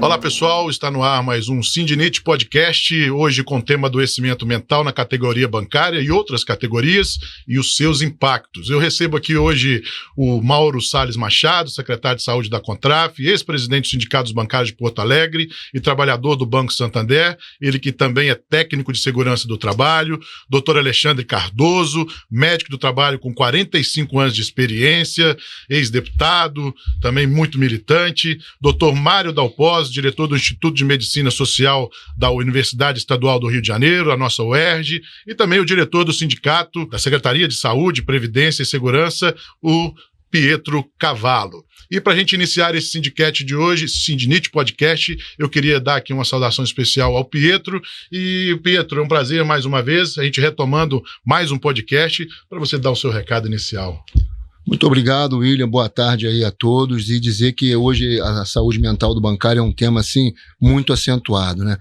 Olá pessoal, está no ar mais um Sindinite Podcast, hoje com o tema adoecimento mental na categoria bancária e outras categorias e os seus impactos. Eu recebo aqui hoje o Mauro Salles Machado, secretário de Saúde da Contraf, ex-presidente do Sindicato dos Bancários de Porto Alegre e trabalhador do Banco Santander, ele que também é técnico de segurança do trabalho, Dr. Alexandre Cardoso, médico do trabalho com 45 anos de experiência, ex-deputado, também muito militante, Dr. Mário Dalpós, diretor do Instituto de Medicina Social da Universidade Estadual do Rio de Janeiro, a nossa UERJ, e também o diretor do Sindicato da Secretaria de Saúde, Previdência e Segurança, o Pietro Cavallo. E para a gente iniciar esse Sindicate de hoje, Sindinite Podcast, eu queria dar aqui uma saudação especial ao Pietro. E, Pietro, é um prazer mais uma vez, a gente retomando mais um podcast, para você dar o seu recado inicial. Muito obrigado, William. Boa tarde aí a todos. E dizer que hoje a saúde mental do bancário é um tema, assim, muito acentuado, né?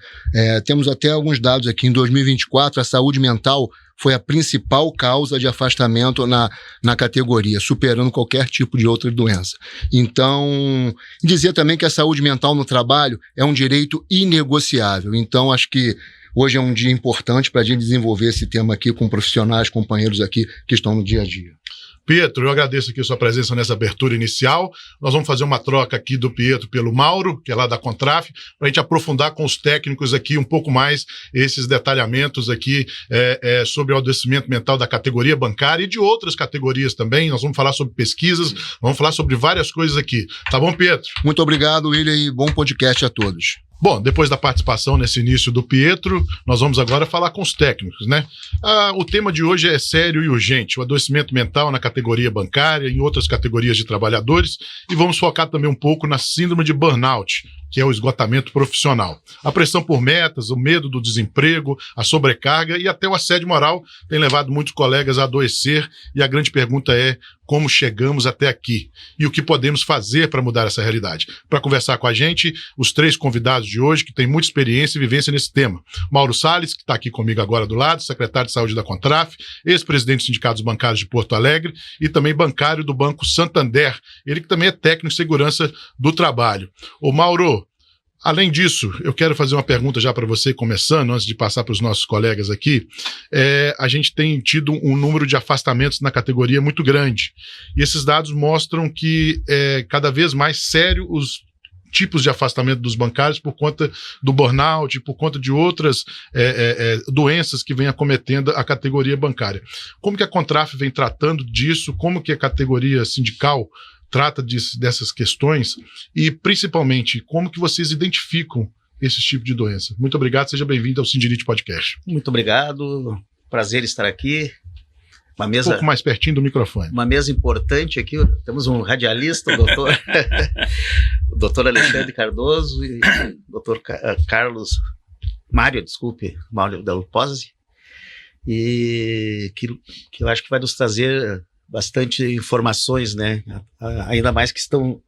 Temos até alguns dados aqui. Em 2024, a saúde mental foi a principal causa de afastamento na categoria, superando qualquer tipo de outra doença. Então, dizer também que a saúde mental no trabalho é um direito inegociável. Então, acho que hoje é um dia importante para a gente desenvolver esse tema aqui com profissionais, companheiros aqui que estão no dia a dia. Pietro, eu agradeço aqui a sua presença nessa abertura inicial. Nós vamos fazer uma troca aqui do Pietro pelo Mauro, que é lá da Contraf, para a gente aprofundar com os técnicos aqui um pouco mais esses detalhamentos aqui sobre o adoecimento mental da categoria bancária e de outras categorias também. Nós vamos falar sobre pesquisas, vamos falar sobre várias coisas aqui. Tá bom, Pietro? Muito obrigado, William, e bom podcast a todos. Bom, depois da participação nesse início do Pietro, nós vamos agora falar com os técnicos, né? O tema de hoje é sério e urgente, o adoecimento mental na categoria bancária e em outras categorias de trabalhadores, e vamos focar também um pouco na síndrome de burnout, que é o esgotamento profissional. A pressão por metas, o medo do desemprego, a sobrecarga e até o assédio moral tem levado muitos colegas a adoecer, e a grande pergunta é como chegamos até aqui e o que podemos fazer para mudar essa realidade. Para conversar com a gente, os três convidados de hoje que têm muita experiência e vivência nesse tema. Mauro Salles, que está aqui comigo agora do lado, secretário de Saúde da Contraf, ex-presidente dos Sindicatos Bancários de Porto Alegre e também bancário do Banco Santander, ele que também é técnico de segurança do trabalho. Ô Mauro, além disso, eu quero fazer uma pergunta já para você, começando, antes de passar para os nossos colegas aqui. A gente tem tido um número de afastamentos na categoria muito grande. E esses dados mostram que é cada vez mais sério os tipos de afastamento dos bancários por conta do burnout, por conta de outras doenças que vêm acometendo a categoria bancária. Como que a Contraf vem tratando disso? Como que a categoria sindical trata dessas questões e, principalmente, como que vocês identificam esse tipo de doença? Muito obrigado, seja bem-vindo ao Sindinite Podcast. Muito obrigado, prazer estar aqui. Uma mesa, um pouco mais pertinho do microfone. Uma mesa importante aqui, temos um radialista, o doutor Alexandre Cardoso e o doutor Mário Dalpós, e que eu acho que vai nos trazer bastante informações, né? Ainda mais que estão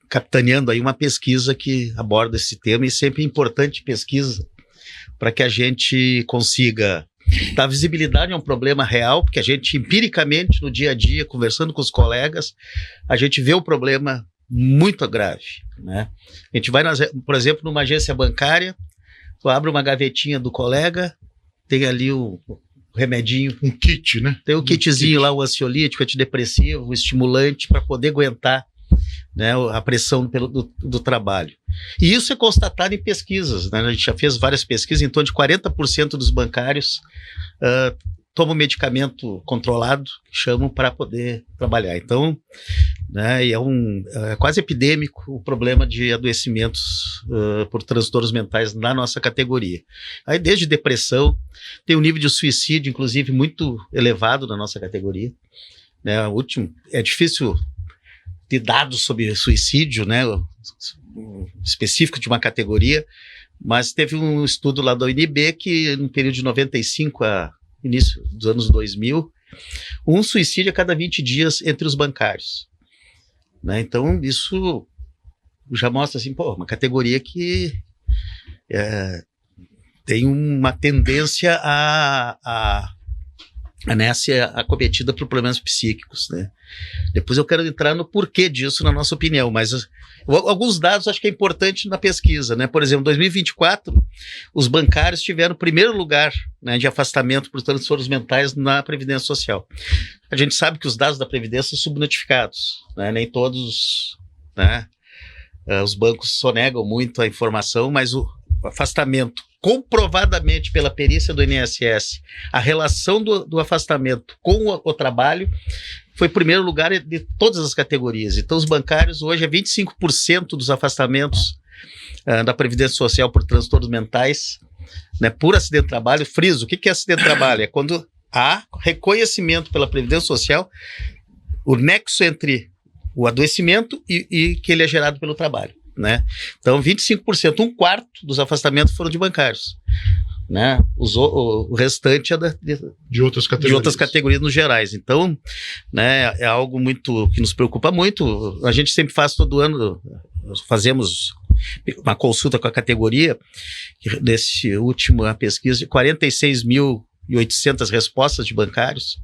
capitaneando aí uma pesquisa que aborda esse tema, e sempre é importante pesquisa para que a gente consiga dar visibilidade a um problema real, porque a gente empiricamente no dia a dia, conversando com os colegas, a gente vê o problema muito grave, né? A gente vai, por exemplo, numa agência bancária, tu abre uma gavetinha do colega, tem ali o remedinho. Um kit, né? Tem o kitzinho lá, o ansiolítico, antidepressivo, o estimulante, para poder aguentar, né, a pressão do trabalho. E isso é constatado em pesquisas, né? A gente já fez várias pesquisas, em torno de 40% dos bancários tomam medicamento controlado, que chamam, para poder trabalhar. Então, né, é quase epidêmico o problema de adoecimentos por transtornos mentais na nossa categoria. Aí, desde depressão, tem um nível de suicídio, inclusive, muito elevado na nossa categoria, né? É difícil ter dados sobre suicídio, né, específico de uma categoria, mas teve um estudo lá da UNB que, no período de 95 a início dos anos 2000, um suicídio a cada 20 dias entre os bancários, né? Então, isso já mostra assim, uma categoria que tem uma tendência a é acometida por problemas psíquicos, né? Depois eu quero entrar no porquê disso, na nossa opinião, mas alguns dados acho que é importante na pesquisa, né? Por exemplo, em 2024, os bancários tiveram o primeiro lugar, né, de afastamento por transtornos mentais na Previdência Social. A gente sabe que os dados da Previdência são subnotificados, né? Nem todos, né, os bancos sonegam muito a informação, mas o afastamento, comprovadamente pela perícia do INSS, a relação do afastamento com o trabalho foi o primeiro lugar de todas as categorias. Então, os bancários hoje é 25% dos afastamentos da Previdência Social por transtornos mentais, né, por acidente de trabalho. Friso, o que é acidente de trabalho? É quando há reconhecimento pela Previdência Social, o nexo entre o adoecimento e que ele é gerado pelo trabalho, né? Então, 25%, um quarto dos afastamentos foram de bancários, né? O restante é de outras categorias nos gerais. Então, né, é algo muito que nos preocupa muito. A gente sempre faz todo ano, fazemos uma consulta com a categoria, nesse último pesquisa de 46.800 respostas de bancários,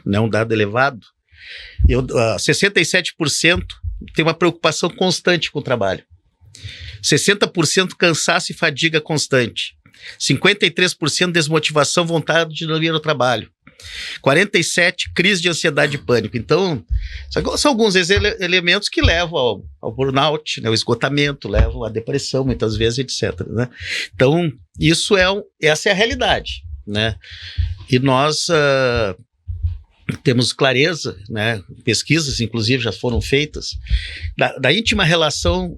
né, um dado elevado. 67% tem uma preocupação constante com o trabalho. 60% cansaço e fadiga constante. 53% desmotivação, vontade de não ir ao trabalho. 47% crise de ansiedade e pânico. Então, são alguns elementos que levam ao burnout, né, ao esgotamento, levam à depressão, muitas vezes, etc., né? Então, essa é a realidade, né? E nós temos clareza, né, pesquisas, inclusive, já foram feitas, da íntima relação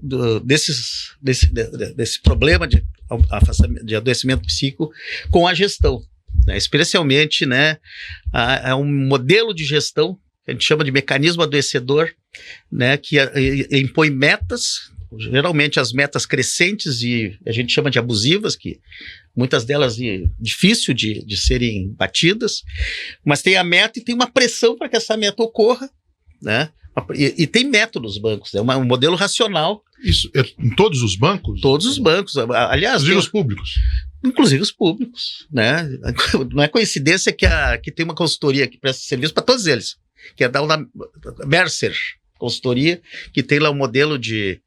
desse problema de adoecimento psíquico com a gestão, né, especialmente, né, é um modelo de gestão que a gente chama de mecanismo adoecedor, né, que impõe metas, geralmente as metas crescentes e a gente chama de abusivas, que muitas delas difícil de serem batidas, mas tem a meta e tem uma pressão para que essa meta ocorra, né? E tem método nos bancos, é um modelo racional. Isso é em todos os bancos? Todos os bancos, aliás... Inclusive os públicos? Inclusive os públicos, né? Não é coincidência que tem uma consultoria que presta serviço para todos eles, que é da Mercer Consultoria, que tem lá um modelo de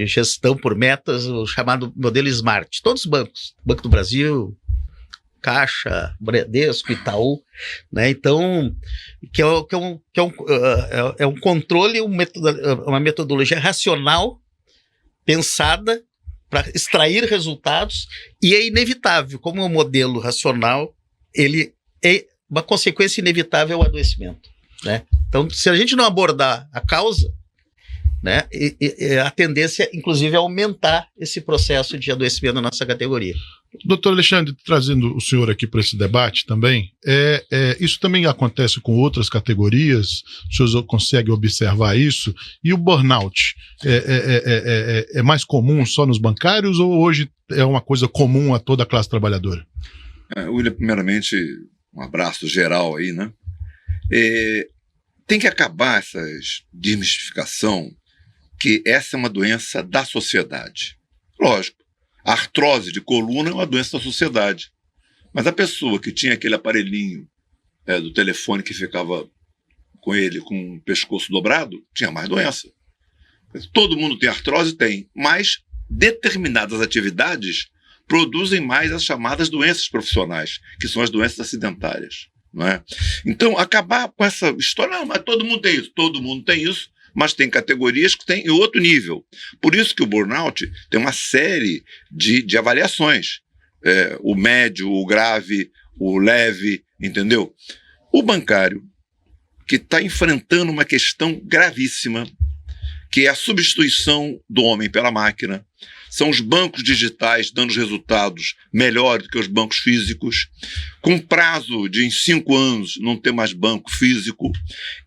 gestão por metas, o chamado modelo SMART. Todos os bancos, Banco do Brasil, Caixa, Bradesco, Itaú, né? Então, é um controle, uma metodologia racional, pensada para extrair resultados, e é inevitável, como é um modelo racional, ele é uma consequência inevitável ao adoecimento, né? Então, se a gente não abordar a causa, né, a tendência, inclusive, é aumentar esse processo de adoecimento na nossa categoria. Doutor Alexandre, trazendo o senhor aqui para esse debate também, isso também acontece com outras categorias? O senhor consegue observar isso? E o burnout é mais comum só nos bancários ou hoje é uma coisa comum a toda a classe trabalhadora? William, primeiramente, um abraço geral aí, né? Tem que acabar essa desmistificação que essa é uma doença da sociedade. Lógico, a artrose de coluna é uma doença da sociedade. Mas a pessoa que tinha aquele aparelhinho do telefone que ficava com ele com o pescoço dobrado, tinha mais doença. Todo mundo tem artrose? Tem. Mas determinadas atividades produzem mais as chamadas doenças profissionais, que são as doenças acidentárias. Não é? Então, acabar com essa história, não, mas todo mundo tem isso, mas tem categorias que têm outro nível. Por isso que o burnout tem uma série de avaliações. O médio, o grave, o leve, entendeu? O bancário, que está enfrentando uma questão gravíssima, que é a substituição do homem pela máquina, são os bancos digitais dando resultados melhores do que os bancos físicos, com prazo de em 5 anos não ter mais banco físico.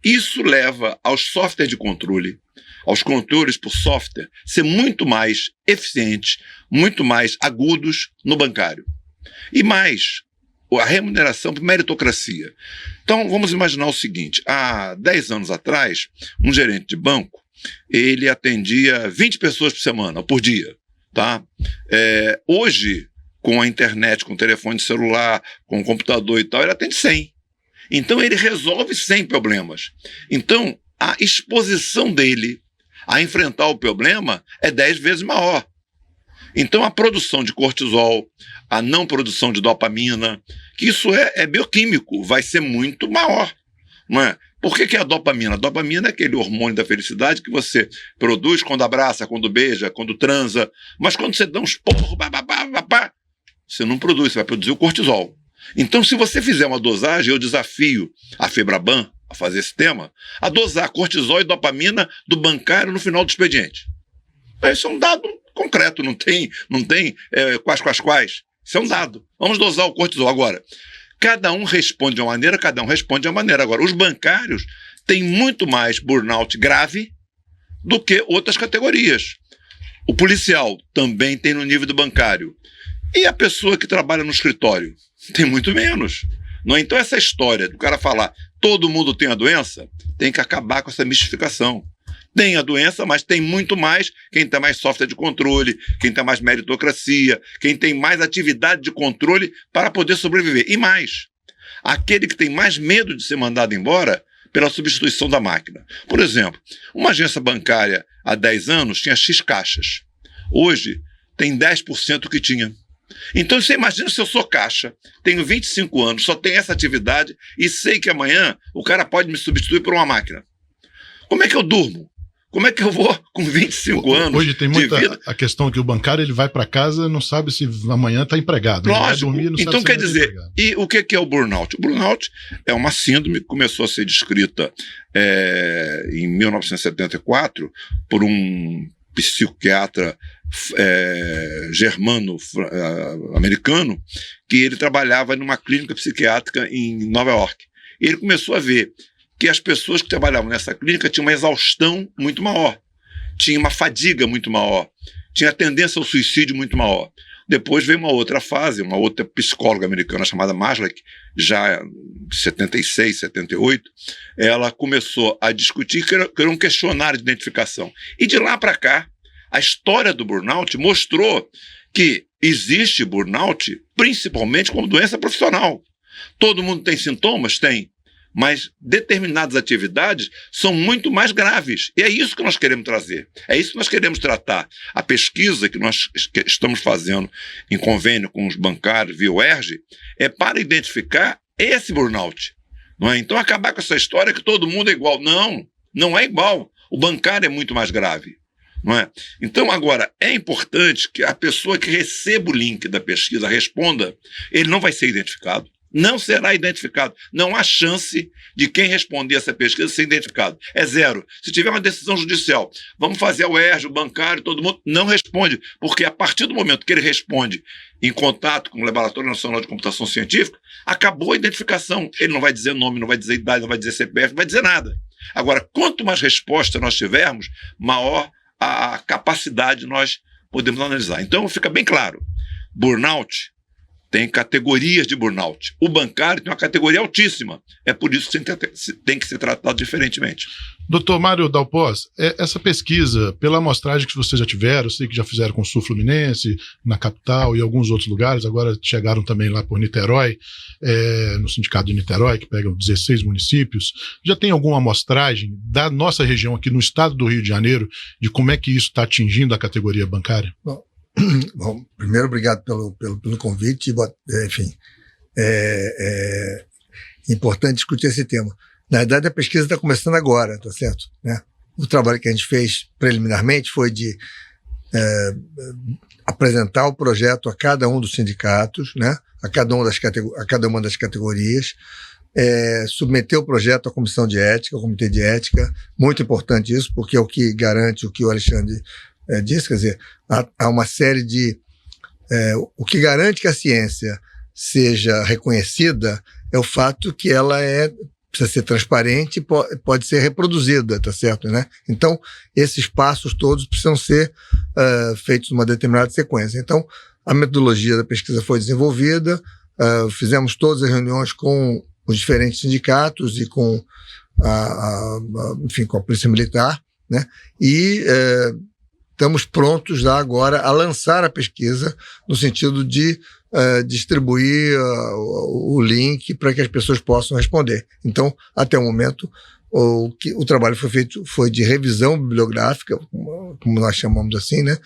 Isso leva aos softwares de controle, aos controles por software, ser muito mais eficientes, muito mais agudos no bancário. E mais, a remuneração por meritocracia. Então, vamos imaginar o seguinte, há 10 anos atrás, um gerente de banco, ele atendia 20 pessoas por semana, ou por dia. Tá? Hoje, com a internet, com o telefone celular, com o computador e tal, ele atende 100. Então ele resolve sem problemas. Então a exposição dele a enfrentar o problema é 10 vezes maior. Então a produção de cortisol, a não produção de dopamina, que isso é bioquímico, vai ser muito maior. Não é? Por que é a dopamina? A dopamina é aquele hormônio da felicidade que você produz quando abraça, quando beija, quando transa, mas quando você dá uns porros, você não produz, você vai produzir o cortisol. Então, se você fizer uma dosagem, eu desafio a Febraban a fazer esse tema, a dosar cortisol e dopamina do bancário no final do expediente. Isso é um dado concreto, não tem quais. Isso é um dado. Vamos dosar o cortisol. Agora, cada um responde de uma maneira, Agora, os bancários têm muito mais burnout grave do que outras categorias. O policial também tem no nível do bancário. E a pessoa que trabalha no escritório? Tem muito menos. Não é? Então essa história do cara falar todo mundo tem a doença, tem que acabar com essa mistificação. Tem a doença, mas tem muito mais quem tem mais software de controle, quem tem mais meritocracia, quem tem mais atividade de controle para poder sobreviver. E mais, aquele que tem mais medo de ser mandado embora pela substituição da máquina. Por exemplo, uma agência bancária há 10 anos tinha X caixas. Hoje tem 10% do que tinha. Então você imagina se eu sou caixa, tenho 25 anos, só tenho essa atividade e sei que amanhã o cara pode me substituir por uma máquina. Como é que eu durmo? Como é que eu vou com 25 anos? Hoje tem muita a questão que o bancário ele vai para casa não sabe se amanhã está empregado. Lógico. Vai dormir, não então sabe quer se dizer, e o que é o burnout? O burnout é uma síndrome que começou a ser descrita em 1974 por um psiquiatra germano-americano, que ele trabalhava numa clínica psiquiátrica em Nova York. E ele começou a ver que as pessoas que trabalhavam nessa clínica tinham uma exaustão muito maior, tinha uma fadiga muito maior, tinha tendência ao suicídio muito maior. Depois veio uma outra fase, uma outra psicóloga americana chamada Maslach, já em 76, 78, ela começou a discutir que era um questionário de identificação. E de lá para cá, a história do burnout mostrou que existe burnout principalmente como doença profissional. Todo mundo tem sintomas? Tem. Mas determinadas atividades são muito mais graves. E é isso que nós queremos trazer. É isso que nós queremos tratar. A pesquisa que nós estamos fazendo em convênio com os bancários via UERJ é para identificar esse burnout. Não é? Então acabar com essa história que todo mundo é igual. Não, não é igual. O bancário é muito mais grave. Não é? Então, agora, é importante que a pessoa que receba o link da pesquisa responda, ele não vai ser identificado, não será identificado. Não há chance de quem responder essa pesquisa ser identificado. É zero. Se tiver uma decisão judicial, vamos fazer a UERJ, o bancário, todo mundo, não responde, porque a partir do momento que ele responde em contato com o Laboratório Nacional de Computação Científica, acabou a identificação. Ele não vai dizer nome, não vai dizer idade, não vai dizer CPF, não vai dizer nada. Agora, quanto mais resposta nós tivermos, maior a capacidade nós podemos analisar. Então fica bem claro, burnout tem categorias de burnout. O bancário tem uma categoria altíssima. É por isso que tem que ser tratado diferentemente. Doutor Mário Dalpós, essa pesquisa, pela amostragem que vocês já tiveram, eu sei que já fizeram com o Sul Fluminense, na capital e alguns outros lugares, agora chegaram também lá por Niterói, no Sindicato de Niterói, que pegam 16 municípios. Já tem alguma amostragem da nossa região aqui no estado do Rio de Janeiro de como é que isso está atingindo a categoria bancária? Bom, primeiro, obrigado pelo convite. Enfim, é importante discutir esse tema. Na verdade, a pesquisa está começando agora, tá certo? Né? O trabalho que a gente fez preliminarmente foi de apresentar o projeto a cada um dos sindicatos, né? a cada uma das categorias, submeter o projeto à comissão de ética, ao comitê de ética. Muito importante isso, porque é o que garante o que o Alexandre disse, quer dizer, há uma série de... o que garante que a ciência seja reconhecida é o fato que ela precisa ser transparente e pode ser reproduzida, tá certo, né? Então, esses passos todos precisam ser feitos numa determinada sequência. Então, a metodologia da pesquisa foi desenvolvida, fizemos todas as reuniões com os diferentes sindicatos e com enfim, com a Polícia Militar, né? E estamos prontos já agora a lançar a pesquisa no sentido de distribuir o link para que as pessoas possam responder. Então, até o momento, o trabalho foi de revisão bibliográfica, como nós chamamos assim, né?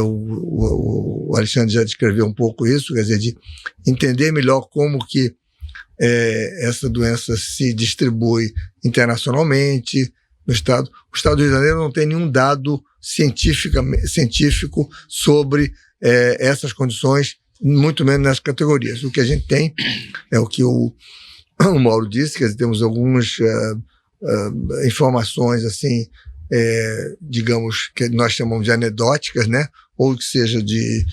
O Alexandre já descreveu um pouco isso, quer dizer, de entender melhor como que essa doença se distribui internacionalmente no Estado. O Estado do Rio de Janeiro não tem nenhum dado científico sobre essas condições, muito menos nessas categorias. O que a gente tem é o que o Mauro disse, quer dizer, temos algumas informações assim, digamos, que nós chamamos de anedóticas, né? Ou que seja de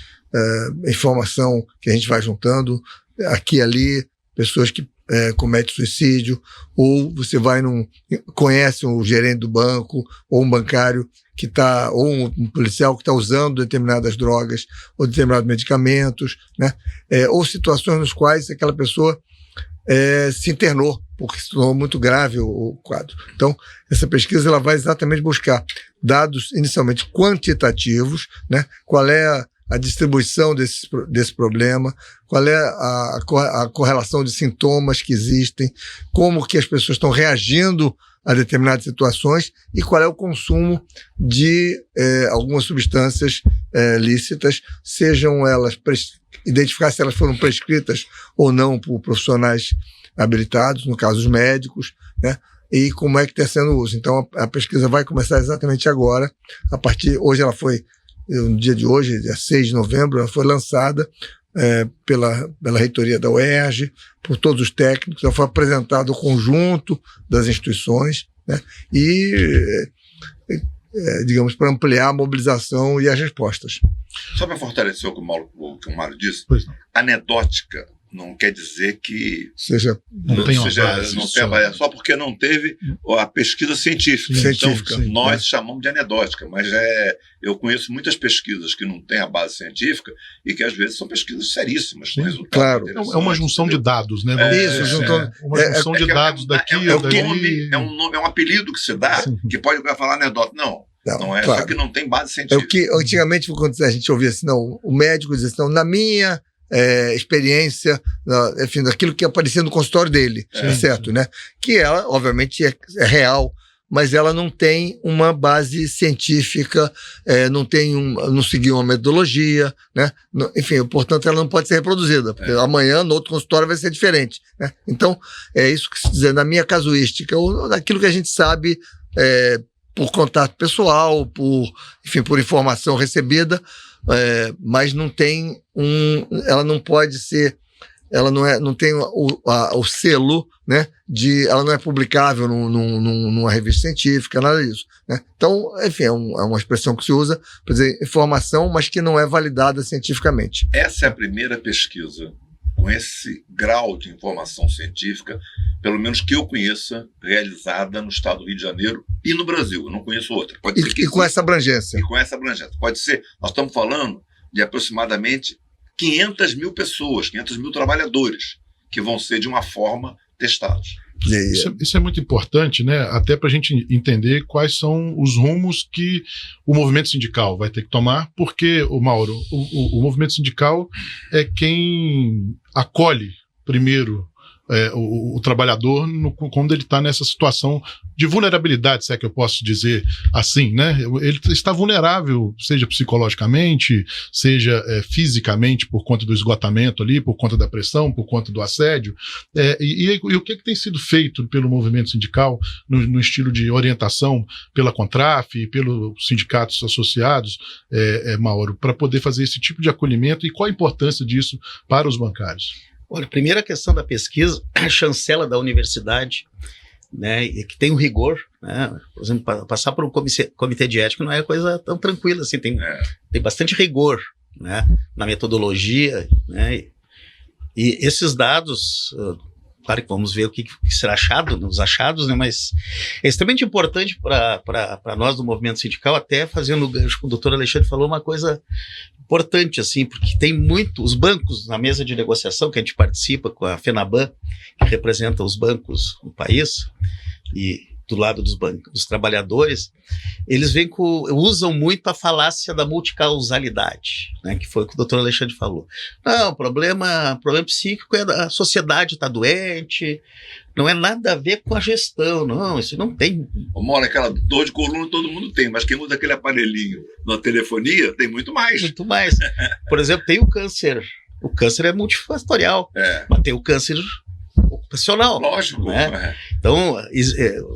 informação que a gente vai juntando aqui e ali, pessoas que cometem suicídio, ou você conhece um gerente do banco, ou um bancário ou um policial que está usando determinadas drogas, ou determinados medicamentos, né? Ou situações nas quais aquela pessoa se internou, porque se tornou muito grave o quadro. Então, essa pesquisa ela vai exatamente buscar dados inicialmente quantitativos, né? Qual é a distribuição desse problema, qual é a correlação de sintomas que existem, como que as pessoas estão reagindo a determinadas situações e qual é o consumo de algumas substâncias lícitas, sejam elas identificar se elas foram prescritas ou não por profissionais habilitados, no caso os médicos, né? E como é que está sendo o uso. Então a pesquisa vai começar exatamente agora, hoje ela foi, no dia de hoje, dia 6 de novembro, ela foi lançada pela reitoria da UERJ, por todos os técnicos, ela foi apresentada ao conjunto das instituições, né? E, digamos, para ampliar a mobilização e as respostas. Só para fortalecer o que o Mário disse, anedótica não quer dizer que não tem base, só porque não teve a pesquisa científica. Então, nós chamamos de anedótica, mas eu conheço muitas pesquisas que não têm a base científica e que às vezes são pesquisas seríssimas, com resultados. Claro. É uma junção de dados, né? Uma junção de dados daqui e dali. É um apelido que se dá, que pode falar anedótica. Não é, claro. Só que não tem base científica. É o que antigamente, quando a gente ouvia assim, não, o médico dizia assim, não, na minha experiência, enfim, daquilo que aparecia no consultório dele, certo, né? Que ela, obviamente, é real, mas ela não tem uma base científica, não seguiu uma metodologia, né? Enfim, portanto, ela não pode ser reproduzida, porque amanhã, no outro consultório, vai ser diferente, né? Então, é isso que se diz, na minha casuística, ou daquilo que a gente sabe por contato pessoal, por informação recebida, mas não tem ela não pode ser, ela não tem o selo, né, ela não é publicável numa revista científica, nada disso, né? Então, enfim, é uma expressão que se usa para dizer informação, mas que não é validada cientificamente. Essa é a primeira pesquisa com esse grau de informação científica, pelo menos que eu conheça, realizada no estado do Rio de Janeiro e no Brasil. Eu não conheço outra. E com essa abrangência. E com essa abrangência. Pode ser, nós estamos falando de aproximadamente 500 mil pessoas, 500 mil trabalhadores, que vão ser, de uma forma, testados. Isso é muito importante, né? Até para a gente entender quais são os rumos que o movimento sindical vai ter que tomar, porque, Mauro, o movimento sindical é quem acolhe primeiro o trabalhador quando ele está nessa situação de vulnerabilidade, se é que eu posso dizer assim, né? Ele está vulnerável, seja psicologicamente, seja fisicamente, por conta do esgotamento ali, por conta da pressão, por conta do assédio. E o que tem sido feito pelo movimento sindical no estilo de orientação pela Contraf e pelos sindicatos associados, Mauro, para poder fazer esse tipo de acolhimento, e qual a importância disso para os bancários? Olha, a primeira questão da pesquisa, a chancela da universidade, né, que tem um rigor, né? Por exemplo, passar por um comitê de ética não é coisa tão tranquila assim, tem bastante rigor, né, na metodologia, né, e esses dados, claro que vamos ver o que será achado, nos achados, né, mas é extremamente importante para nós do movimento sindical, até fazendo o gancho que o doutor Alexandre falou, uma coisa importante, assim, porque tem os bancos na mesa de negociação que a gente participa com a FENABAN, que representa os bancos no país, e do lado dos trabalhadores, eles usam muito a falácia da multicausalidade, né, que foi o que o doutor Alexandre falou. Não, problema psíquico é a sociedade está doente, não é nada a ver com a gestão, não, isso não tem. Mora, aquela dor de coluna todo mundo tem, mas quem usa aquele aparelhinho na telefonia tem muito mais. Muito mais. Por exemplo, tem o câncer. O câncer é multifatorial, mas tem o câncer ocupacional. Lógico. Né? Então,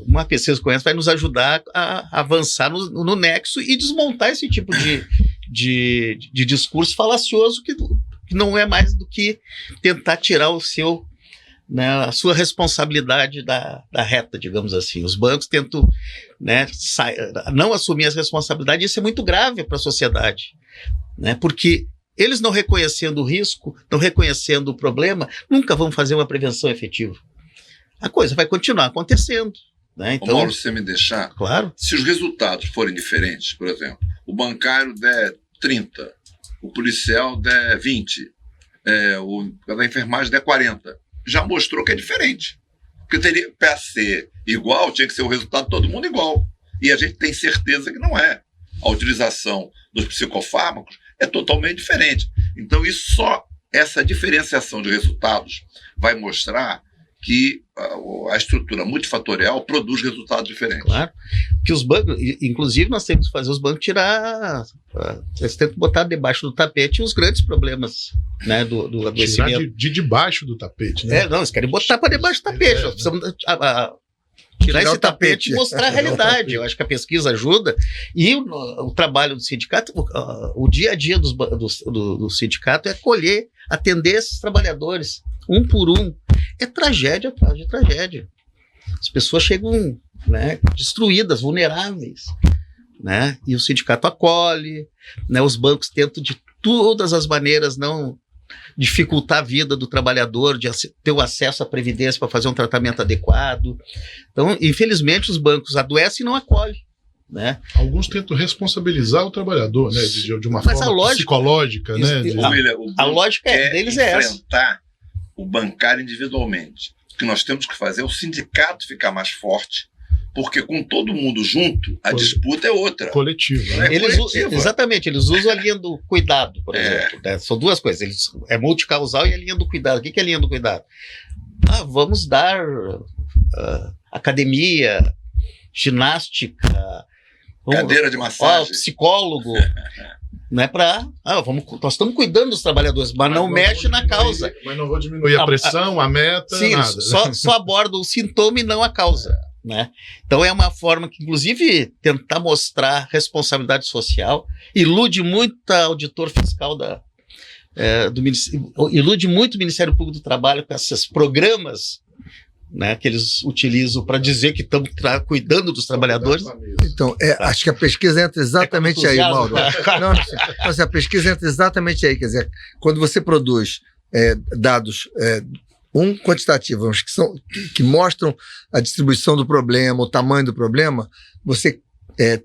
uma pesquisa como essa vai nos ajudar a avançar no nexo e desmontar esse tipo de discurso falacioso que não é mais do que tentar tirar a sua responsabilidade da reta, digamos assim. Os bancos tentam, né, não assumir essa responsabilidade, e isso é muito grave para a sociedade, né, porque eles não reconhecendo o risco, não reconhecendo o problema, nunca vão fazer uma prevenção efetiva. A coisa vai continuar acontecendo. Né? Então, Mauro, se você me deixar, claro. Se os resultados forem diferentes, por exemplo, o bancário der 30, o policial der 20, o da enfermagem der 40, já mostrou que é diferente. Porque para ser igual, tinha que ser o resultado de todo mundo igual. E a gente tem certeza que não é. A utilização dos psicofármacos é totalmente diferente. Então, essa diferenciação de resultados vai mostrar que a estrutura multifatorial produz resultados diferentes. Claro. Que os bancos, inclusive, nós temos que fazer os bancos tirar. Eles tentam botar debaixo do tapete os grandes problemas, né, do adoecimento. Tirar de debaixo do tapete, né? Não, eles querem botar para debaixo do tapete. Nós precisamos tirar esse tapete e mostrar a realidade. Eu acho que a pesquisa ajuda. E o trabalho do sindicato, o dia a dia do sindicato é colher, atender esses trabalhadores, um por um. É tragédia atrás de tragédia. As pessoas chegam, né, destruídas, vulneráveis. Né? E o sindicato acolhe, né? Os bancos tentam de todas as maneiras não dificultar a vida do trabalhador, de ter o acesso à previdência para fazer um tratamento adequado. Então, infelizmente, os bancos adoecem e não acolhem. Né? Alguns tentam responsabilizar o trabalhador, né, de uma forma psicológica. Né, a lógica deles é essa. Enfrentar o bancário individualmente. O que nós temos que fazer é o sindicato ficar mais forte, porque com todo mundo junto, a disputa é outra. Coletiva. Né? Exatamente, eles usam a linha do cuidado, por exemplo. Né? São duas coisas, é multicausal e a linha do cuidado. O que é a linha do cuidado? Vamos dar academia, ginástica, cadeira de massagem, psicólogo, né, nós estamos cuidando dos trabalhadores, mas não mexe na causa. Mas não vou diminuir a pressão, a meta, sim, nada. Só aborda o sintoma e não a causa. Né? Então é uma forma que, inclusive, tentar mostrar responsabilidade social, ilude muito a auditor fiscal ilude muito o Ministério Público do Trabalho com esses programas, né, que eles utilizam para dizer que estão cuidando dos trabalhadores. Então, acho que a pesquisa entra exatamente aí, Mauro. Não, a pesquisa entra exatamente aí. Quer dizer, quando você produz dados quantitativos que mostram a distribuição do problema, o tamanho do problema, você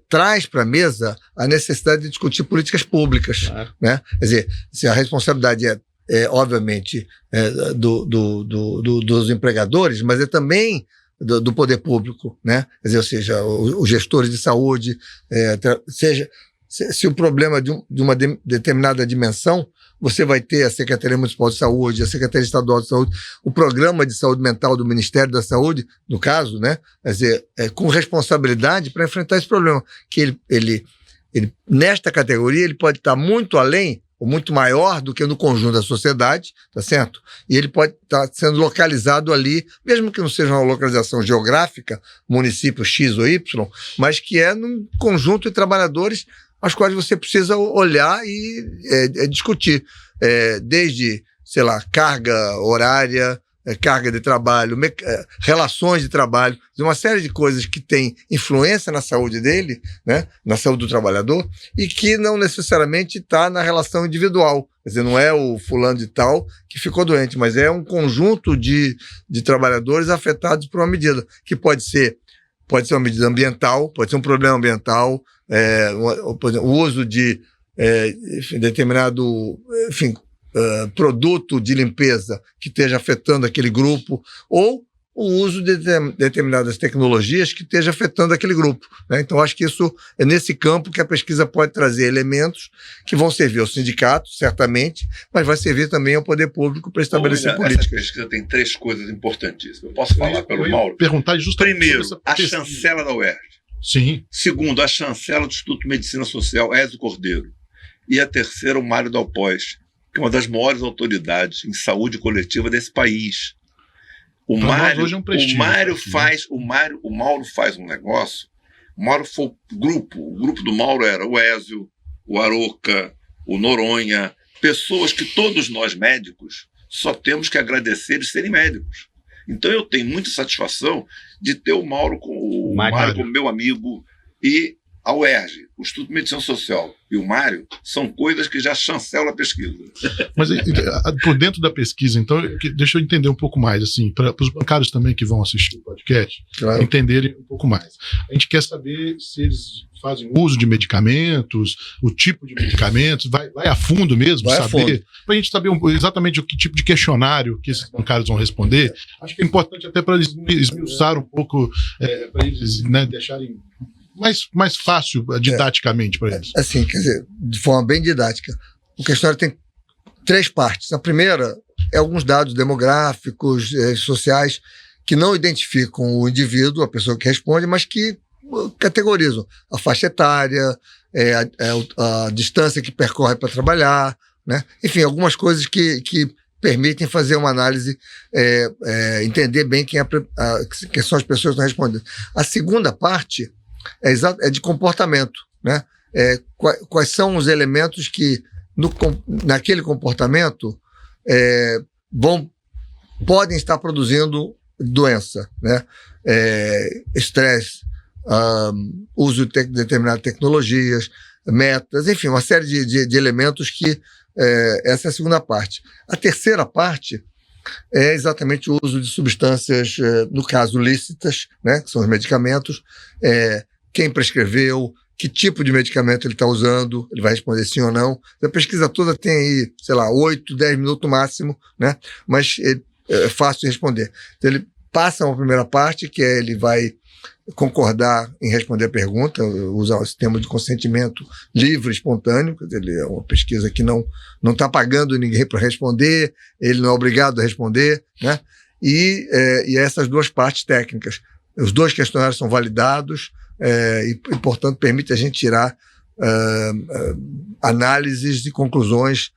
traz para a mesa a necessidade de discutir políticas públicas. Claro. Né? Quer dizer, se a responsabilidade obviamente, dos empregadores, mas é também do poder público, né? Quer dizer, ou seja, os gestores de saúde, se o problema de uma determinada dimensão, você vai ter a Secretaria Municipal de Saúde, a Secretaria Estadual de Saúde, o Programa de Saúde Mental do Ministério da Saúde, no caso, né? Quer dizer, com responsabilidade para enfrentar esse problema, que ele, nesta categoria, ele pode estar muito além ou muito maior do que no conjunto da sociedade, tá certo? E ele pode estar sendo localizado ali, mesmo que não seja uma localização geográfica, município X ou Y, mas que é num conjunto de trabalhadores aos quais você precisa olhar e discutir, desde, sei lá, carga horária, carga de trabalho, relações de trabalho, uma série de coisas que têm influência na saúde dele, né, na saúde do trabalhador, e que não necessariamente está na relação individual. Quer dizer, não é o fulano de tal que ficou doente, mas é um conjunto de trabalhadores afetados por uma medida, que pode ser uma medida ambiental, pode ser um problema ambiental, por exemplo, o uso de determinado, produto de limpeza que esteja afetando aquele grupo, ou o uso de determinadas tecnologias que esteja afetando aquele grupo, né? Então, acho que isso é nesse campo que a pesquisa pode trazer elementos que vão servir ao sindicato, certamente, mas vai servir também ao poder público para estabelecer políticas. Essa pesquisa tem 3 coisas importantíssimas. Eu posso falar pelo Mauro? Perguntar justamente. Primeiro, a chancela da UERJ. Sim. Segundo, a chancela do Instituto de Medicina Social, Ézio Cordeiro. E a terceira, o Mário Dalpós, que é uma das maiores autoridades em saúde coletiva desse país. O Mário faz um negócio. O Mauro foi o grupo do Mauro era o Ézio, o Aroca, o Noronha, pessoas que todos nós médicos só temos que agradecer de serem médicos. Então eu tenho muita satisfação de ter o Mário como meu amigo, e a UERJ, o Instituto de Medicina Social e o Mário são coisas que já chancelam a pesquisa. Mas por dentro da pesquisa, então, deixa eu entender um pouco mais, assim, para os bancários também que vão assistir o podcast, claro, entenderem um pouco mais. A gente quer saber se eles fazem uso de medicamentos, o tipo de medicamentos, vai a fundo mesmo, saber, para a gente saber exatamente o que tipo de questionário que esses bancários vão responder. Acho que é importante até para eles esmiuçar um pouco, para eles, né, deixarem mais fácil didaticamente para eles. Assim, quer dizer, de forma bem didática. O questionário tem 3 partes. A primeira é alguns dados demográficos, sociais, que não identificam o indivíduo, a pessoa que responde, mas que categorizam a faixa etária, a distância que percorre para trabalhar, né? Enfim, algumas coisas que permitem fazer uma análise, entender bem quem são as pessoas que estão respondendo. A segunda parte é de comportamento, né? Quais são os elementos que naquele comportamento podem estar produzindo doença, né? Estresse, uso de determinadas tecnologias, metas, enfim, uma série de elementos que essa é a segunda parte. A terceira parte é exatamente o uso de substâncias, no caso, lícitas, né, que são os medicamentos, quem prescreveu, que tipo de medicamento ele está usando, ele vai responder sim ou não. A pesquisa toda tem aí, sei lá, 8, 10 minutos no máximo, né, mas é fácil de responder. Então, ele passa uma primeira parte, que ele vai concordar em responder a pergunta, usar o sistema de consentimento livre, espontâneo, quer dizer, ele é uma pesquisa que não está pagando ninguém para responder, ele não é obrigado a responder, né? E essas 2 partes técnicas. Os 2 questionários são validados e, portanto, permite a gente tirar análises e conclusões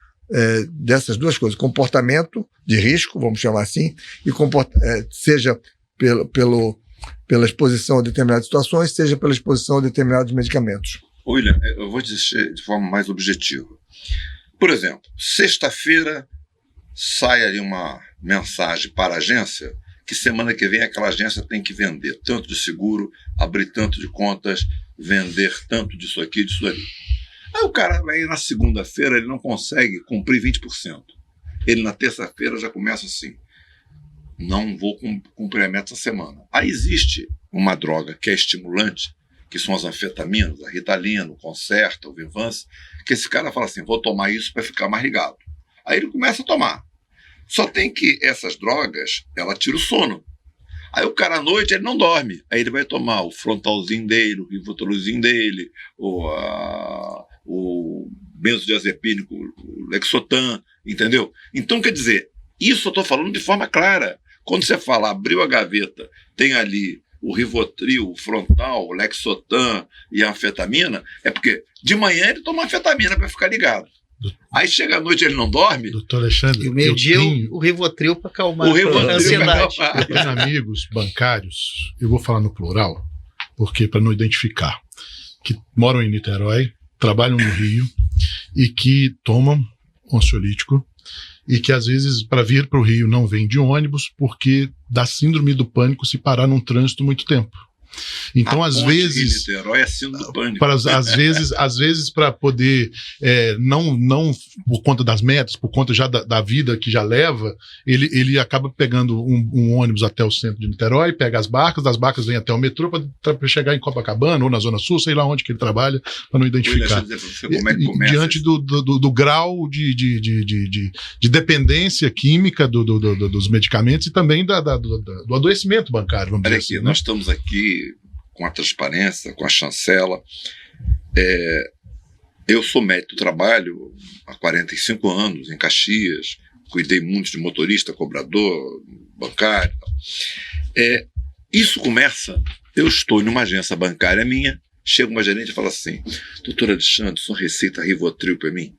dessas 2 coisas. Comportamento de risco, vamos chamar assim, e seja pela exposição a determinadas situações, seja pela exposição a determinados medicamentos. William, eu vou dizer de forma mais objetiva. Por exemplo, sexta-feira sai ali uma mensagem para a agência que semana que vem aquela agência tem que vender tanto de seguro, abrir tanto de contas, vender tanto disso aqui, disso ali. Aí o cara vai na segunda-feira, ele não consegue cumprir 20%. Ele na terça-feira já começa assim: não vou cumprir a meta essa semana. Aí existe uma droga que é estimulante, que são as anfetaminas, a Ritalina, o Concerta, o Vivance, que esse cara fala assim: vou tomar isso para ficar mais ligado. Aí ele começa a tomar. Só tem que essas drogas, ela tira o sono. Aí o cara à noite, ele não dorme. Aí ele vai tomar o frontalzinho dele, o rivotrilzinho dele, o benzodiazepínico, o Lexotan, entendeu? Então, quer dizer, isso eu estou falando de forma clara. Quando você fala, abriu a gaveta, tem ali o Rivotril, o Frontal, o Lexotan e a anfetamina, é porque de manhã ele toma anfetamina para ficar ligado. Aí chega à noite ele não dorme. Doutor Alexandre, e o meio-dia o Rivotril para acalmar a ansiedade. Eu tenho amigos bancários, eu vou falar no plural, porque para não identificar, que moram em Niterói, trabalham no Rio e que tomam ansiolítico, e que às vezes para vir para o Rio não vem de ônibus porque dá síndrome do pânico se parar num trânsito muito tempo. Então, às vezes, Niterói é sino do pânico. às vezes para poder, não por conta das metas, por conta já da vida que já leva, ele acaba pegando um ônibus até o centro de Niterói, pega as barcas vêm até o metrô para chegar em Copacabana ou na Zona Sul, sei lá onde que ele trabalha, para não identificar. Como é que começa? Diante do grau de dependência química dos medicamentos e também do adoecimento bancário, vamos dizer assim, né? Nós estamos aqui com a transparência, com a chancela. Eu sou médico, trabalho há 45 anos em Caxias, cuidei muito de motorista, cobrador, bancário. Isso começa, eu estou numa agência bancária minha, chega uma gerente e fala assim: doutor Alexandre, sua receita Rivotril para mim?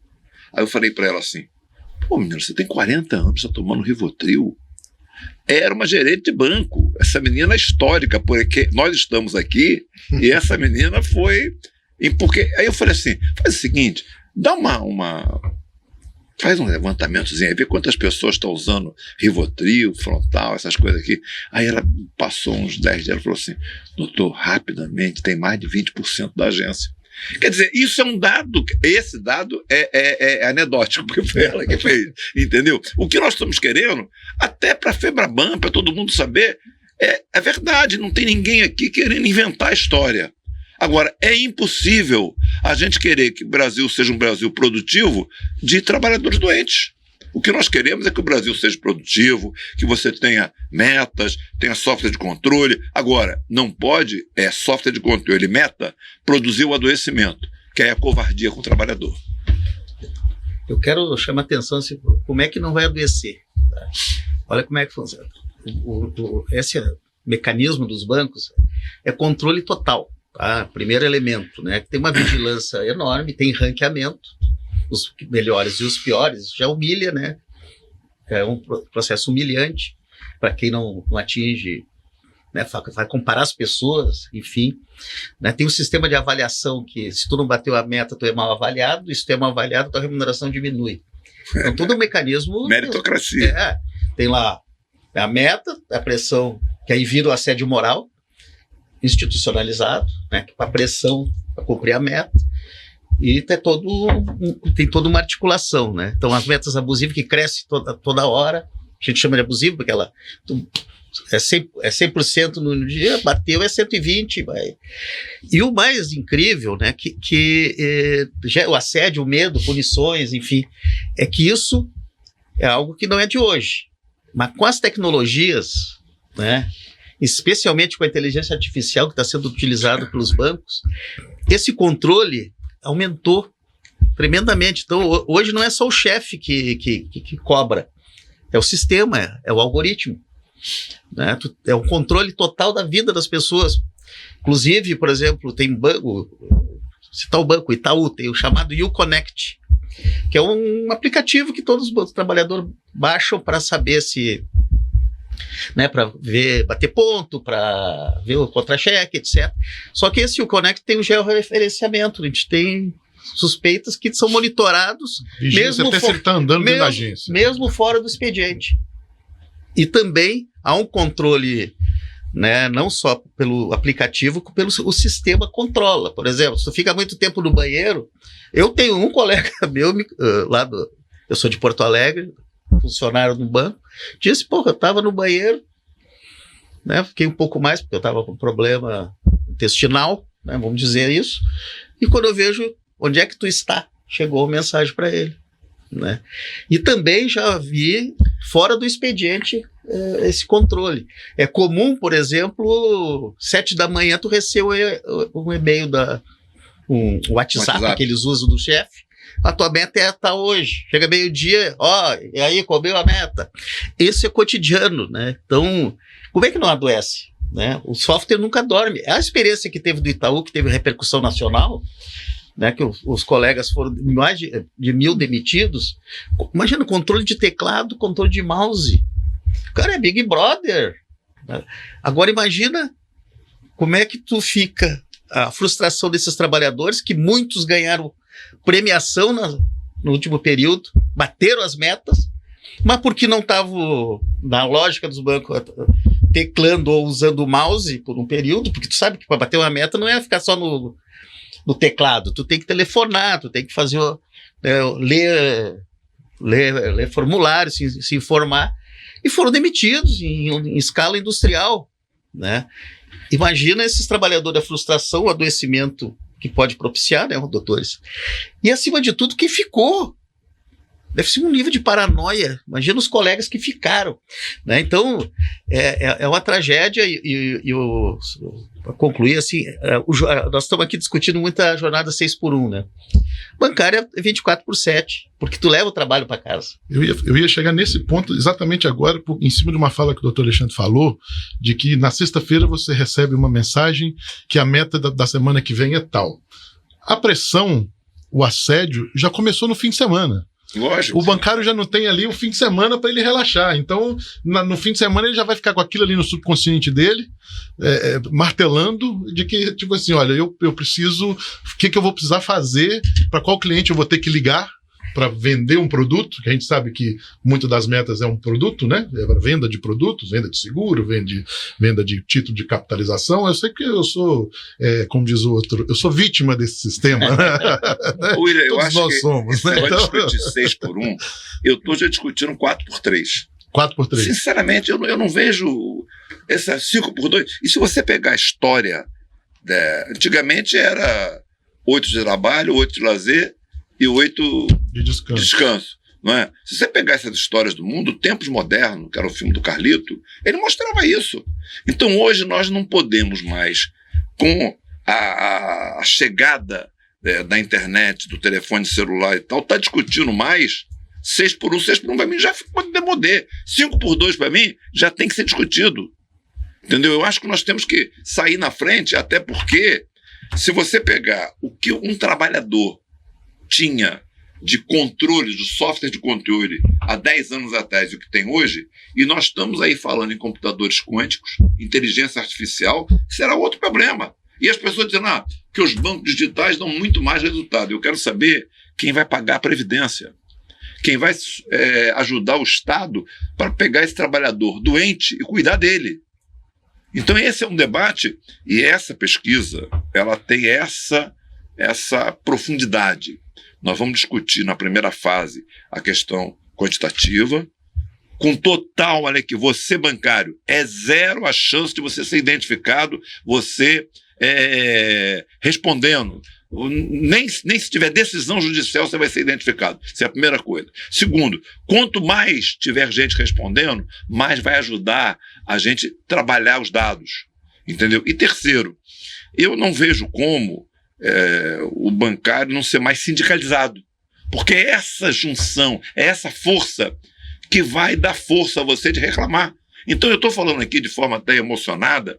Aí eu falei para ela assim: pô, menino, você tem 40 anos, está tomando Rivotril? Era uma gerente de banco. Essa menina é histórica, porque nós estamos aqui e essa menina foi... Porque, aí eu falei assim, faz o seguinte, dá faz um levantamentozinho aí, vê quantas pessoas estão usando Rivotril, Frontal, essas coisas aqui. Aí ela passou uns 10 dias e falou assim: doutor, rapidamente tem mais de 20% da agência. Quer dizer, isso é um dado, esse dado é anedótico, porque foi ela que fez, entendeu? O que nós estamos querendo, até para a Febraban, para todo mundo saber, é verdade, não tem ninguém aqui querendo inventar a história. Agora, é impossível a gente querer que o Brasil seja um Brasil produtivo de trabalhadores doentes. O que nós queremos é que o Brasil seja produtivo, que você tenha metas, tenha software de controle. Agora, não pode, software de controle e meta, produzir o adoecimento, que é a covardia com o trabalhador. Eu quero chamar a atenção assim, como é que não vai adoecer. Tá? Olha como é que funciona. Esse mecanismo dos bancos é controle total. Tá? Primeiro elemento, né? Tem uma vigilância enorme, tem ranqueamento, os melhores e os piores, já humilha, né? É um processo humilhante para quem não atinge, né? Vai comparar as pessoas, enfim. Né? Tem um sistema de avaliação que, se tu não bateu a meta, tu é mal avaliado, e se tu é mal avaliado, tua remuneração diminui. Então, todo o mecanismo... Meritocracia. Tem lá a meta, a pressão, que aí vira o assédio moral, institucionalizado, né? A pressão para cumprir a meta. E tem toda uma articulação, né? Então, as metas abusivas que crescem toda hora, a gente chama de abusivo porque ela é 100% no dia, bateu, é 120%. Vai. E o mais incrível, né, que já o assédio, o medo, punições, enfim, é que isso é algo que não é de hoje. Mas com as tecnologias, né, especialmente com a inteligência artificial que está sendo utilizada pelos bancos, esse controle aumentou tremendamente. Então, hoje não é só o chefe que cobra, é o sistema, é o algoritmo. Né? É o controle total da vida das pessoas. Inclusive, por exemplo, tem banco, citar o banco Itaú, tem o chamado YouConnect, que é um aplicativo que todos os trabalhadores baixam para saber se... Né, para bater ponto, para ver o contra-cheque, etc. Só que esse YouConnect tem um georreferenciamento, a gente tem suspeitas que são monitorados mesmo até se ele está andando dentro da agência. Mesmo fora do expediente. E também há um controle, né, não só pelo aplicativo, como o sistema controla. Por exemplo, se tu fica muito tempo no banheiro, eu tenho um colega meu, eu sou de Porto Alegre, funcionário do banco, disse, eu estava no banheiro, né, fiquei um pouco mais, porque eu estava com problema intestinal, né, vamos dizer isso, e quando eu vejo, onde é que tu está? Chegou uma mensagem para ele. Né? E também já vi, fora do expediente, esse controle. É comum, por exemplo, 7 da manhã tu recebe um e-mail um WhatsApp que eles usam do chefe, a tua meta é estar hoje. Chega meio-dia, e aí, comeu a meta. Esse é cotidiano, né? Então, como é que não adoece? Né? O software nunca dorme. A experiência que teve do Itaú, que teve repercussão nacional, né, que os colegas foram mais de 1.000 demitidos. Imagina, controle de teclado, controle de mouse. Cara, é Big Brother. Né? Agora imagina como é que tu fica a frustração desses trabalhadores, que muitos ganharam premiação no último período, bateram as metas, mas porque não estavam na lógica dos bancos, teclando ou usando o mouse por um período, porque tu sabe que para bater uma meta não é ficar só no teclado, tu tem que telefonar, tu tem que fazer, ler formulários, se informar, e foram demitidos em escala industrial, né? Imagina esses trabalhadores, a frustração, o adoecimento que pode propiciar, né, doutores? E, acima de tudo, quem ficou? Deve ser um nível de paranoia. Imagina os colegas que ficaram, né? Então, é uma tragédia para concluir, assim, nós estamos aqui discutindo muito a jornada 6x1, né? Bancária é 24/7, porque tu leva o trabalho para casa. Eu ia chegar nesse ponto exatamente agora, em cima de uma fala que o doutor Alexandre falou, de que na sexta-feira você recebe uma mensagem que a meta da semana que vem é tal. A pressão, o assédio, já começou no fim de semana. Lógico. O bancário já não tem ali o fim de semana para ele relaxar. Então, no fim de semana, ele já vai ficar com aquilo ali no subconsciente dele, martelando, de que, tipo assim, olha, eu preciso. O que eu vou precisar fazer? Para qual cliente eu vou ter que ligar para vender um produto? Que a gente sabe que muitas das metas é um produto, né? É venda de produtos, venda de seguro, venda de título de capitalização. Eu sei que eu sou, como diz o outro, eu sou vítima desse sistema. Né? William, eu Todos acho nós que somos. você Né? vai Então... discutir 6x1, eu estou já discutindo 4x3. 4x3. Sinceramente, eu não vejo essa 5x2. E se você pegar a história, antigamente era 8 de trabalho, 8 de lazer e 8 de descanso. Não é? Se você pegar essas histórias do mundo, Tempos Modernos, que era o filme do Carlito, ele mostrava isso. Então hoje nós não podemos mais, com a chegada da internet, do telefone celular e tal, estar discutindo mais 6x1. 6x1 para mim já pode demodar. 5x2 para mim já tem que ser discutido. Entendeu? Eu acho que nós temos que sair na frente, até porque se você pegar o que um trabalhador tinha de controle, do software de controle há 10 anos atrás e o que tem hoje, e nós estamos aí falando em computadores quânticos, inteligência artificial, será outro problema. E as pessoas dizendo que os bancos digitais dão muito mais resultado. Eu quero saber quem vai pagar a previdência, quem vai ajudar o Estado para pegar esse trabalhador doente e cuidar dele. Então esse é um debate, e essa pesquisa ela tem essa profundidade. Nós vamos discutir na primeira fase a questão quantitativa, com total, olha aqui, você bancário, é zero a chance de você ser identificado, você respondendo. Nem se tiver decisão judicial você vai ser identificado. Essa é a primeira coisa. Segundo, quanto mais tiver gente respondendo, mais vai ajudar a gente trabalhar os dados. Entendeu? E terceiro, eu não vejo como o bancário não ser mais sindicalizado. Porque é essa junção, é essa força que vai dar força a você de reclamar. Então eu estou falando aqui de forma até emocionado,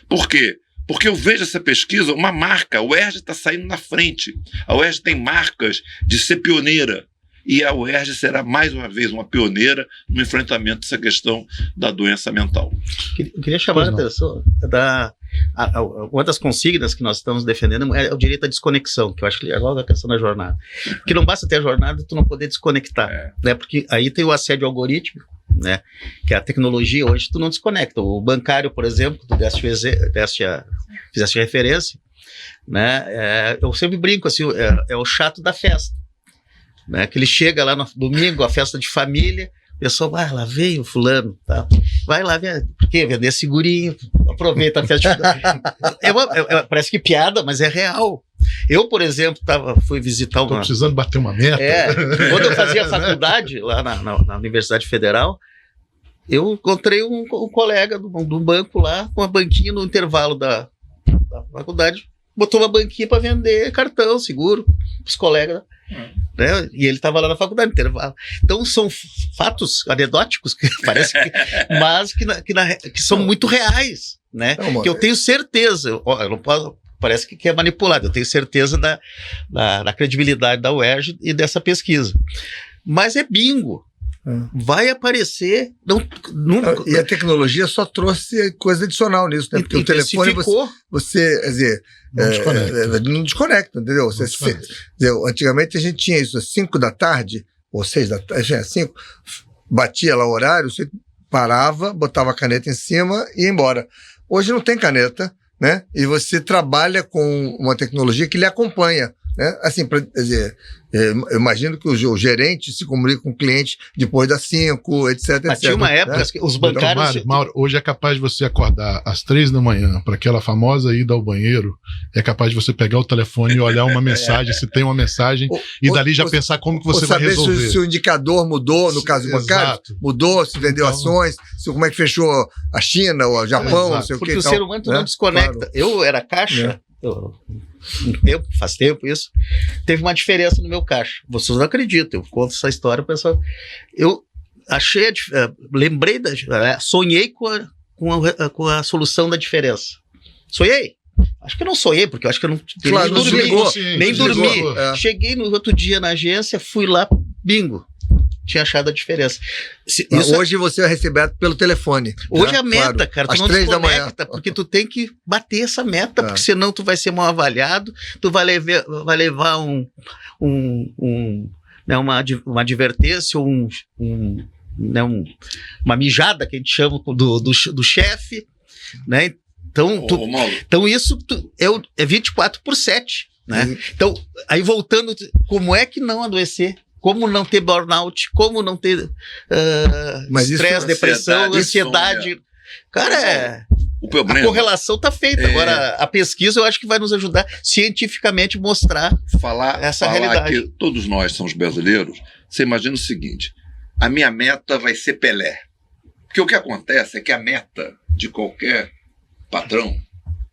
por quê? Porque eu vejo essa pesquisa, uma marca, a UERJ está saindo na frente. A UERJ tem marcas de ser pioneira. E a UERJ será mais uma vez uma pioneira no enfrentamento dessa questão da doença mental. Eu queria chamar a atenção uma das consignas que nós estamos defendendo é o direito à desconexão, que eu acho que é logo a questão da jornada. Porque não basta ter a jornada e tu não poder desconectar, né? Porque aí tem o assédio algorítmico, né? Que a tecnologia hoje tu não desconecta. O bancário, por exemplo, tu fizeste referência, né? Eu sempre brinco assim, é o chato da festa, né? Que ele chega lá no domingo, a festa de família, o pessoal, lá veio o fulano, tá? Vai lá, porque vender segurinho, aproveita a festa de... parece que piada, mas é real. Eu, por exemplo, fui visitar Estou precisando bater uma meta. Quando eu fazia faculdade, lá na Universidade Federal, eu encontrei um colega do banco lá, com uma banquinha no intervalo da faculdade, botou uma banquinha para vender cartão, seguro, para os colegas, né? E ele estava lá na faculdade, no intervalo. Então são fatos anedóticos, que parece mas que são muito reais, né? Não, que eu tenho certeza, eu não posso, parece que é manipulado, eu tenho certeza da credibilidade da UERJ e dessa pesquisa. Mas é bingo. Vai aparecer. E a tecnologia só trouxe coisa adicional nisso, né? Porque o telefone você quer dizer, não desconecta, entendeu? Antigamente a gente tinha isso às 5 da tarde, ou 6 da tarde, 5, batia lá o horário, você parava, botava a caneta em cima e ia embora. Hoje não tem caneta, né? E você trabalha com uma tecnologia que lhe acompanha, né? Assim, quer dizer, eu imagino que o gerente se comunica com o cliente depois das 5, etc. Mas tinha uma época que os bancários... Então, Mauro, hoje é capaz de você acordar às 3 da manhã para aquela famosa ida ao banheiro, é capaz de você pegar o telefone e olhar uma mensagem, se tem uma mensagem, e dali já pensar como que você vai resolver. Saber se o indicador mudou, no caso do bancário, mudou, se vendeu ações, como é que fechou a China ou o Japão, não sei o que. Porque o ser humano não desconecta. Claro. Eu era caixa... Faz tempo isso, teve uma diferença no meu caixa. Vocês não acreditam, eu conto essa história, pessoal. Eu achei, lembrei, sonhei com a solução da diferença. Sonhei. Acho que eu não sonhei, porque eu acho que eu não nem dormi. Cheguei no outro dia na agência, fui lá, bingo. Tinha achado a diferença. Hoje você vai receber pelo telefone. Hoje é a meta, cara. Tu às não 3 da manhã. Porque tu tem que bater essa meta, porque senão tu vai ser mal avaliado, tu vai levar uma advertência, uma mijada, que a gente chama do chefe, né? Então isso é 24/7, né? Então, aí voltando, como é que não adoecer? Como não ter burnout? Como não ter estresse, depressão, ansiedade? Cara, a correlação está feita. Agora, a pesquisa eu acho que vai nos ajudar cientificamente a mostrar essa realidade. Que todos nós somos brasileiros, você imagina o seguinte, a minha meta vai ser Pelé. Porque o que acontece é que a meta de qualquer patrão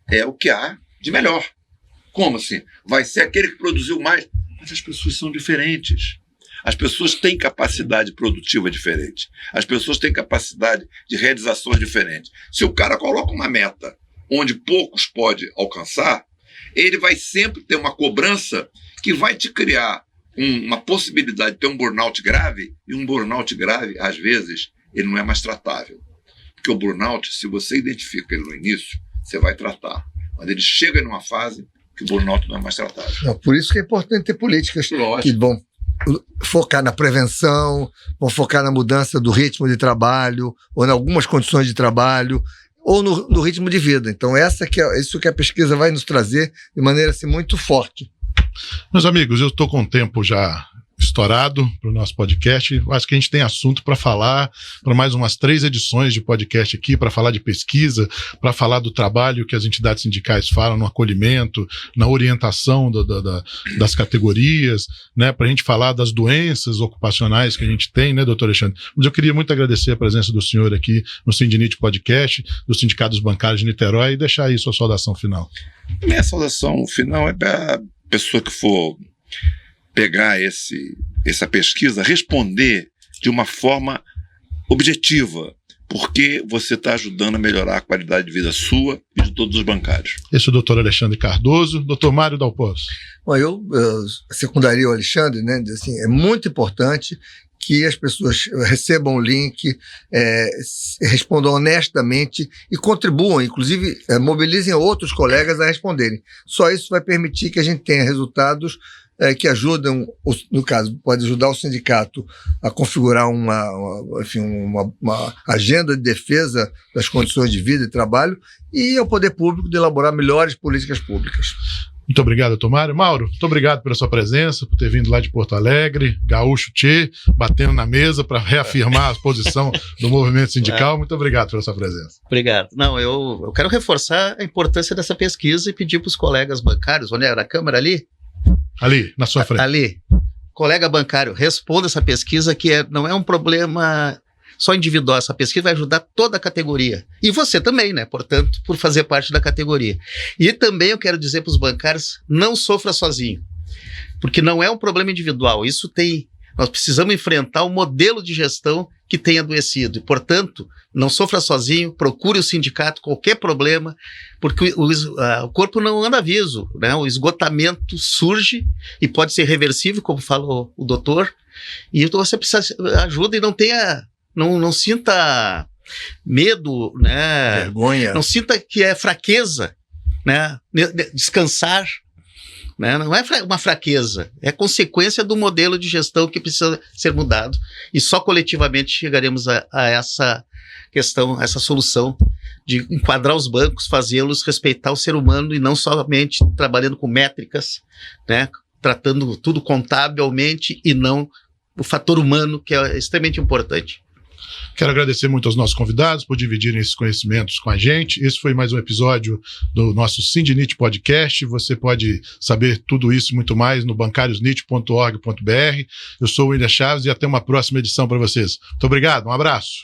é o que há de melhor. Como assim? Vai ser aquele que produziu mais. Mas as pessoas são diferentes. As pessoas têm capacidade produtiva diferente. As pessoas têm capacidade de realizações diferentes. Se o cara coloca uma meta onde poucos podem alcançar, ele vai sempre ter uma cobrança que vai te criar uma possibilidade de ter um burnout grave, e um burnout grave, às vezes, ele não é mais tratável. Porque o burnout, se você identifica ele no início, você vai tratar. Mas ele chega numa fase que o burnout não é mais tratável. Não, por isso que é importante ter políticas que vão focar na prevenção, vão focar na mudança do ritmo de trabalho, ou em algumas condições de trabalho, ou no ritmo de vida. Então, isso que a pesquisa vai nos trazer de maneira assim, muito forte. Meus amigos, eu estou com o tempo já estourado para o nosso podcast. Acho que a gente tem assunto para falar, para mais umas 3 edições de podcast aqui, para falar de pesquisa, para falar do trabalho que as entidades sindicais falam no acolhimento, na orientação das categorias, né, para a gente falar das doenças ocupacionais que a gente tem, né, doutor Alexandre? Mas eu queria muito agradecer a presença do senhor aqui no Sindinite Podcast, do Sindicato dos Bancários de Niterói, e deixar aí sua saudação final. Minha saudação final é para a pessoa que for pegar essa pesquisa, responder de uma forma objetiva, porque você está ajudando a melhorar a qualidade de vida sua e de todos os bancários. Esse é o doutor Alexandre Cardoso. Doutor Mário Dal Poço. Bom, eu secundaria o Alexandre, né? Assim, é muito importante que as pessoas recebam o link, respondam honestamente e contribuam, inclusive mobilizem outros colegas a responderem. Só isso vai permitir que a gente tenha resultados que ajudam, no caso, pode ajudar o sindicato a configurar uma agenda de defesa das condições de vida e trabalho, e ao poder público de elaborar melhores políticas públicas. Muito obrigado, doutor Mário. Mauro, muito obrigado pela sua presença, por ter vindo lá de Porto Alegre, gaúcho tchê, batendo na mesa para reafirmar a posição do movimento sindical. Muito obrigado pela sua presença. Obrigado. Não, eu quero reforçar a importância dessa pesquisa e pedir para os colegas bancários, olha a câmera ali, ali, na sua frente. Ali, colega bancário, responda essa pesquisa que não é um problema só individual, essa pesquisa vai ajudar toda a categoria. E você também, né? Portanto, por fazer parte da categoria. E também eu quero dizer para os bancários, não sofra sozinho, porque não é um problema individual, nós precisamos enfrentar um modelo de gestão que tem adoecido. E, portanto, não sofra sozinho, procure o sindicato, qualquer problema, porque o corpo não anda aviso, né? O esgotamento surge e pode ser reversível, como falou o doutor, e então você precisa de ajuda e não sinta medo, né? Vergonha. Não sinta que é fraqueza, né? Descansar, né? Não é uma fraqueza, é consequência do modelo de gestão que precisa ser mudado, e só coletivamente chegaremos a questão, essa solução de enquadrar os bancos, fazê-los respeitar o ser humano e não somente trabalhando com métricas, né, tratando tudo contabilmente e não o fator humano, que é extremamente importante. Quero agradecer muito aos nossos convidados por dividirem esses conhecimentos com a gente. Esse foi mais um episódio do nosso Sindinit Podcast. Você pode saber tudo isso e muito mais no bancariosnit.org.br. Eu sou o William Chaves e até uma próxima edição para vocês. Muito obrigado, um abraço.